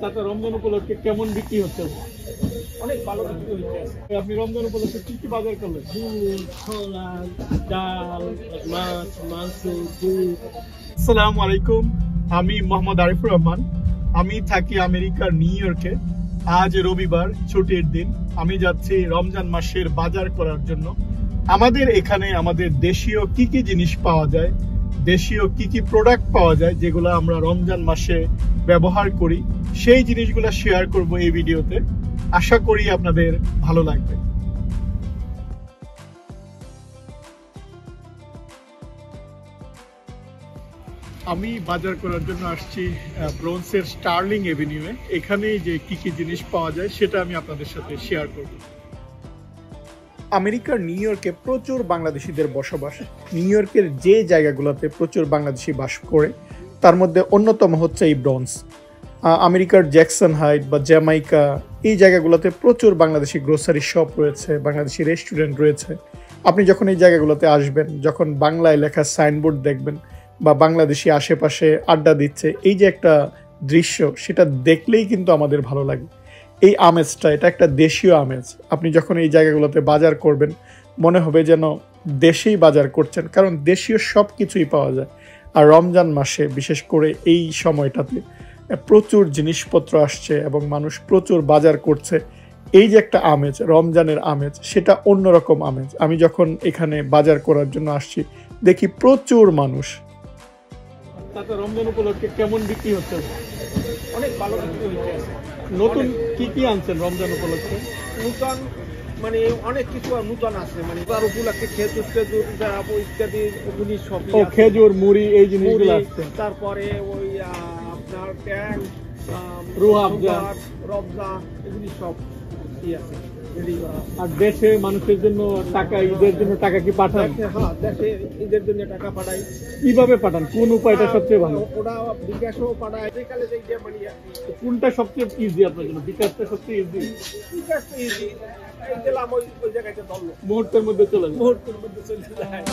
তাতে রমজান উপলক্ষে কেমন বিক্রি হচ্ছে? অনেক ভালো বিক্রি হচ্ছে। আপনি রমজান উপলক্ষে কি কি বাজার করলেন? দুধ, ছোলা, ডাল, মাছ, মাংস, দুধ। আসসালামু আলাইকুম, আমি মোহাম্মদ আরিফুর রহমান। আমি থাকি আমেরিকার নিউ ইয়র্কে। আজ রবিবার, ছুটির দিন। আমি যাচ্ছি রমজান মাসের বাজার করার জন্য। আমাদের এখানে আমাদের দেশীয় কি কি জিনিস পাওয়া যায়, দেশীয় কি কি প্রোডাক্ট পাওয়া যায় যেগুলো আমরা রমজান মাসে ব্যবহার করি, সেই জিনিসগুলো শেয়ার করব এই ভিডিওতে। আশা করি আপনাদের ভালো লাগবে। আমি বাজার করার জন্য আসছি ব্রোঞ্জের স্টার্লিং এভিনিউয়ে। এখানে যে কি কি জিনিস পাওয়া যায় সেটা আমি আপনাদের সাথে শেয়ার করব। আমেরিকার নিউ ইয়র্কে প্রচুর বাংলাদেশিদের বসবাস। নিউ ইয়র্কের যে জায়গাগুলোতে প্রচুর বাংলাদেশি বাস করে তার মধ্যে অন্যতম হচ্ছে এই ব্রোঞ্জ। আমেরিকার জ্যাকসন হাইট বা জ্যামাইকা, এই জায়গাগুলোতে প্রচুর বাংলাদেশি গ্রোসারি শপ রয়েছে, বাংলাদেশি রেস্টুরেন্ট রয়েছে। আপনি যখন এই জায়গাগুলোতে আসবেন, যখন বাংলায় লেখা সাইনবোর্ড দেখবেন বা বাংলাদেশি আশেপাশে আড্ডা দিচ্ছে, এই যে একটা দৃশ্য, সেটা দেখলেই কিন্তু আমাদের ভালো লাগে। এই আমেজটা, এটা একটা দেশীয় আমেজ। আপনি যখন এই জায়গাগুলোতে বাজার করবেন মনে হবে যেন দেশেই বাজার করছেন, কারণ দেশীয় সব কিছুই পাওয়া যায়। আর রমজান মাসে বিশেষ করে এই সময়টাতে প্রচুর জিনিসপত্র আসছে এবং মানুষ প্রচুর বাজার করছে। এই যে একটা আমেজ, রমজানের আমেজ, সেটা অন্যরকম আমেজ। আমি যখন এখানে বাজার করার জন্য আসছি দেখি প্রচুর মানুষ। তাতে রমজান উপলক্ষে কেমন বিক্রি হচ্ছে? অনেক ভালো বিক্রি হচ্ছে। নতুন কি কি আনছেন রমজান উপলক্ষে? নূতন মানে অনেক কিছু আর নূতন আছে, মানে তার উপলক্ষে খেজুর টেজুর ইত্যাদি জিনিস সব। ও খেজুর, মুড়ি, এই জিনিসগুলো আসছে। তারপরে ওই আপনার ট্যাং, রুহাবজা, রবজা, এগুলি সব কি আছে। আর দেশে মানুষের জন্য টাকা, ঈদের জন্য টাকা কি পাঠান? হ্যাঁ, দেশে ঈদের জন্য টাকা পাঠাই। কিভাবে পাঠান? কোন উপায়টা সবচেয়ে ভালো? ওরা বিকাশও পাঠায়। যেখানে যে মানে কোনটা সবচেয়ে ইজি আপনার জন্য? বিকাশটা সবচেয়ে ইজি? বিকাশ তো ইজি, এই গেলাম ওই জায়গাতে ধরলো, মুহূর্তের মধ্যে চলে যায়। মুহূর্তের মধ্যে চলে যায়।